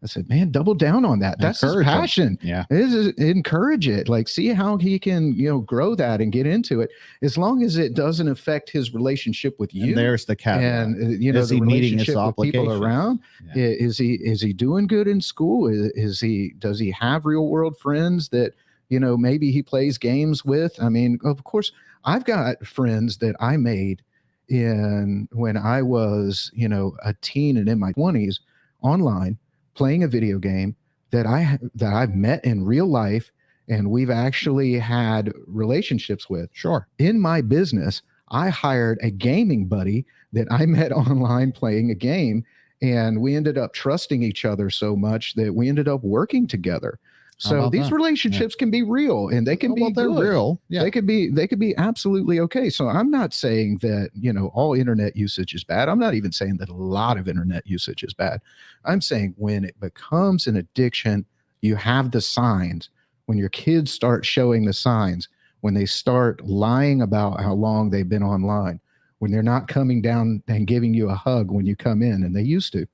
I said, man, double down on that. That's his passion. Yeah. Encourage it. Like, see how he can, grow that and get into it. As long as it doesn't affect his relationship with you. And there's the caveat. And, is he meeting his with people obligations around. Yeah. Is he doing good in school? Does he have real world friends that, maybe he plays games with? I mean, of course, I've got friends that I made when I was, a teen and in my 20s online, playing a video game that I've met in real life and we've actually had relationships with. Sure. In my business, I hired a gaming buddy that I met online playing a game, and we ended up trusting each other so much that we ended up working together. So these relationships can be real and they can be they're good. Real. Yeah. They could be absolutely okay. So I'm not saying that, all internet usage is bad. I'm not even saying that a lot of internet usage is bad. I'm saying when it becomes an addiction, you have the signs. When your kids start showing the signs, when they start lying about how long they've been online, when they're not coming down and giving you a hug when you come in, and they used to,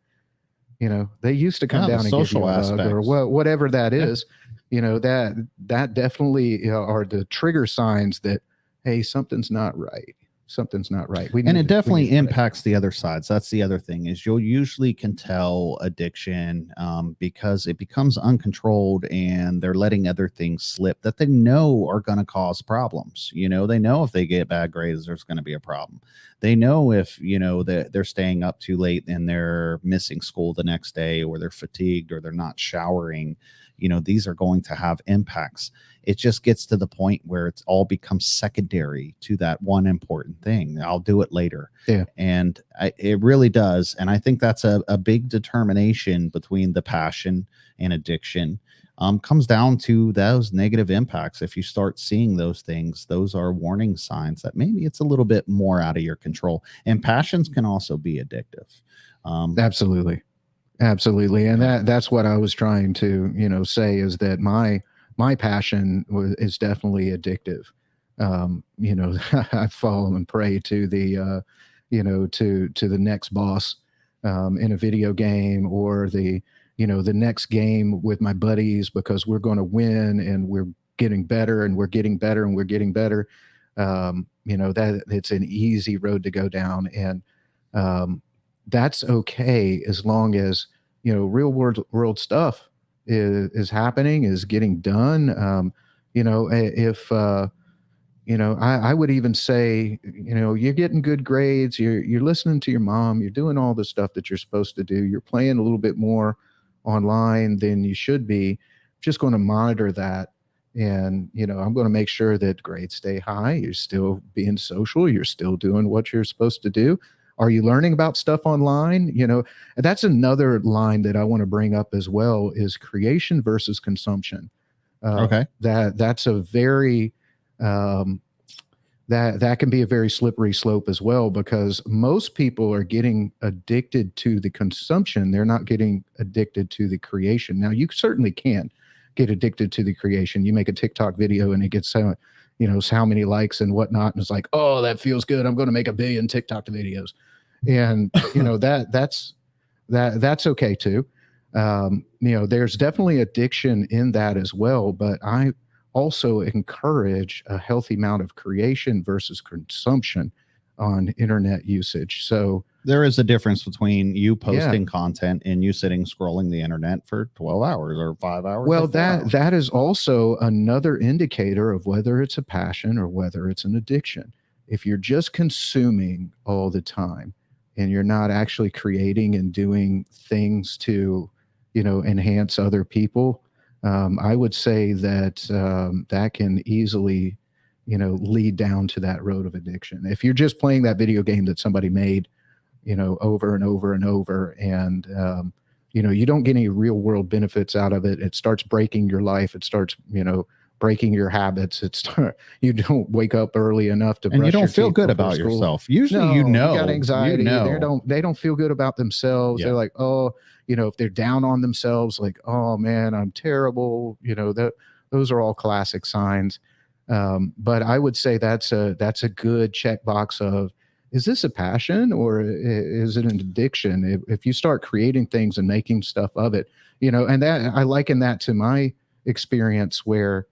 they used to come Yeah, the down and give you social a hug or aspects. whatever that Yeah. is. That definitely are the trigger signs that, hey, something's not right. Something's not right. And it We need definitely to fix it. impacts the other sides. That's the other thing, is you'll usually can tell addiction because it becomes uncontrolled, and they're letting other things slip that they know are going to cause problems. They know if they get bad grades, there's going to be a problem. They know if they're staying up too late and they're missing school the next day, or they're fatigued, or they're not showering. These are going to have impacts. It just gets to the point where it's all becomes secondary to that one important thing. I'll do it later. Yeah. And it really does. And I think that's a big determination between the passion and addiction. Comes down to those negative impacts. If you start seeing those things, those are warning signs that maybe it's a little bit more out of your control. And passions can also be addictive. Absolutely. Absolutely. And Yeah. that's what I was trying to, say, is that my passion is definitely addictive. I fall and pray to the, to the next boss in a video game, or the next game with my buddies, because we're going to win and we're getting better and we're getting better and we're getting better. That it's an easy road to go down. And, that's okay, as long as real world stuff is happening, is getting done. If I would even say, you're getting good grades, you're listening to your mom, you're doing all the stuff that you're supposed to do, you're playing a little bit more online than you should be. Just going to monitor that. And I'm going to make sure that grades stay high, you're still being social, you're still doing what you're supposed to do. Are you learning about stuff online? And that's another line that I want to bring up as well, is creation versus consumption. Okay. That's a very um, that can be a very slippery slope as well, because most people are getting addicted to the consumption. They're not getting addicted to the creation. Now, you certainly can get addicted to the creation. You make a TikTok video and it gets how many likes and whatnot, and it's like, oh, that feels good, I'm going to make 1 billion TikTok videos. And that's okay too. There's definitely addiction in that as well, but I also encourage a healthy amount of creation versus consumption on internet usage. So There is a difference between you yeah, posting content and you sitting scrolling the internet for 12 hours or 5 hours or well, 4 hours. that is also another indicator of whether it's a passion or whether it's an addiction. If you're just consuming all the time and you're not actually creating and doing things to, enhance other people, I would say that that can easily, lead down to that road of addiction. If you're just playing that video game that somebody made, over and over and over, and you don't get any real world benefits out of it. It starts breaking your life. It starts, breaking your habits. You don't wake up early enough to And you brush don't your feel teeth good before about school. yourself. Usually, No, you got you anxiety. know. They don't feel good about themselves. They're Yeah. like, oh, if they're down on themselves, like, oh man, I'm terrible. That those are all classic signs. But I would say that's a good checkbox of, is this a passion or is it an addiction? If you start creating things and making stuff of it, and that I liken that to my experience where,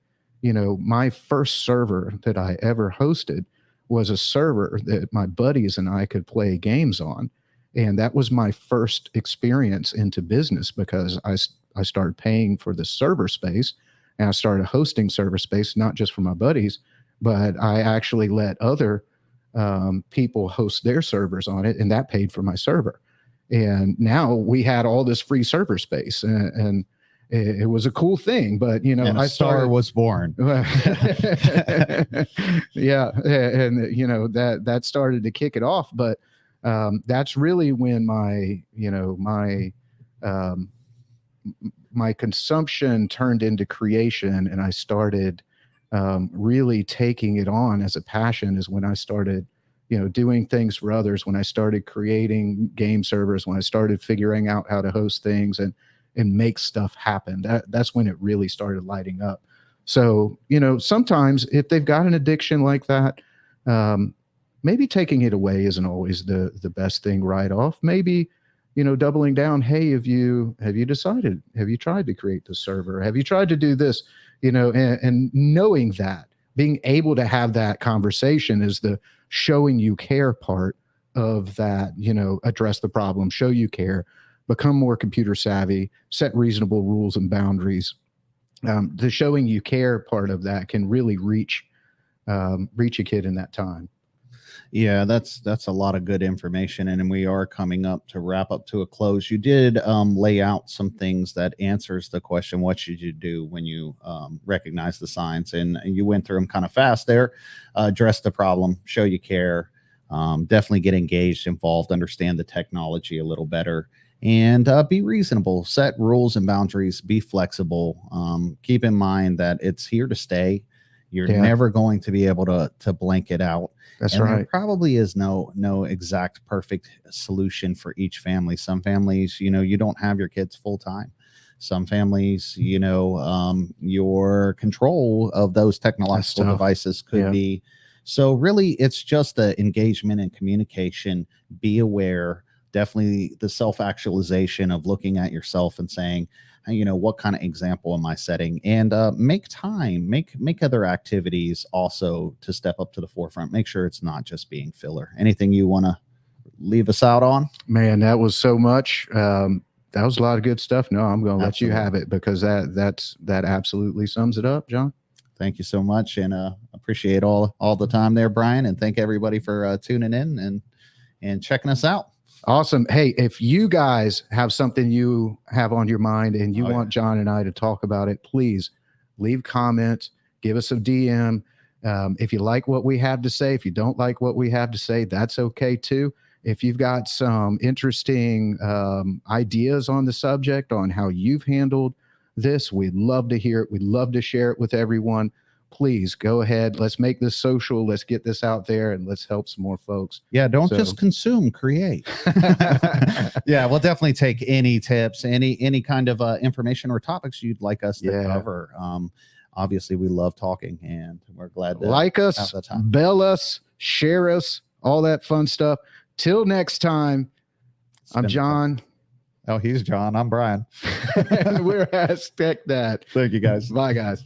my first server that I ever hosted was a server that my buddies and I could play games on. And that was my first experience into business, because I started paying for the server space, and I started hosting server space, not just for my buddies, but I actually let other people host their servers on it, and that paid for my server. And now we had all this free server space, and it was a cool thing. But And a I star started. was born. Yeah, and that started to kick it off. But that's really when um, my consumption turned into creation, and I started really taking it on as a passion. Is when I started doing things for others, when I started creating game servers, when I started figuring out how to host things, and and make stuff happen. That's when it really started lighting up. So, sometimes if they've got an addiction like that, maybe taking it away isn't always the best thing right off. Maybe, doubling down. Hey, have you decided? Have you tried to create the server? Have you tried to do this? And knowing that, being able to have that conversation is the showing you care part of that. Address the problem, show you care, become more computer savvy, set reasonable rules and boundaries. The showing you care part of that can really reach a kid in that time. Yeah, that's a lot of good information, and we are coming up to wrap up to a close. You did lay out some things that answers the question, what should you do when you recognize the signs? And you went through them kind of fast there. Address the problem, show you care, definitely get engaged, involved, understand the technology a little better, and be reasonable, set rules and boundaries, be flexible. Keep in mind that it's here to stay. You're never going to be able to blank it out. That's and right. There probably is no exact perfect solution for each family. Some families, you don't have your kids full time. Some families, your control of those technological devices could be. So really, it's just the engagement and communication. Be aware. Definitely the self-actualization of looking at yourself and saying, what kind of example am I setting? And make time, make other activities also to step up to the forefront. Make sure it's not just being filler. Anything you want to leave us out on? Man, that was so much. That was a lot of good stuff. No, I'm going to let you have it, because that absolutely sums it up, John. Thank you so much, and appreciate all the time there, Brian, and thank everybody for tuning in and checking us out. Awesome. Hey, if you guys have something you have on your mind and you want John and I to talk about it, please leave comments, give us a DM. If you like what we have to say, if you don't like what we have to say, that's okay too. If you've got some interesting ideas on the subject, on how you've handled this, we'd love to hear it. We'd love to share it with everyone. Please go ahead. Let's make this social. Let's get this out there and let's help some more folks. Yeah, don't just consume, create. Yeah, we'll definitely take any tips, any kind of information or topics you'd like us to cover. Obviously, we love talking, and we're glad to like us, bell us, share us, all that fun stuff. Till next time, I'm John. Oh, he's John. I'm Brian. And we're AskTechDad. Thank you, guys. Bye, guys.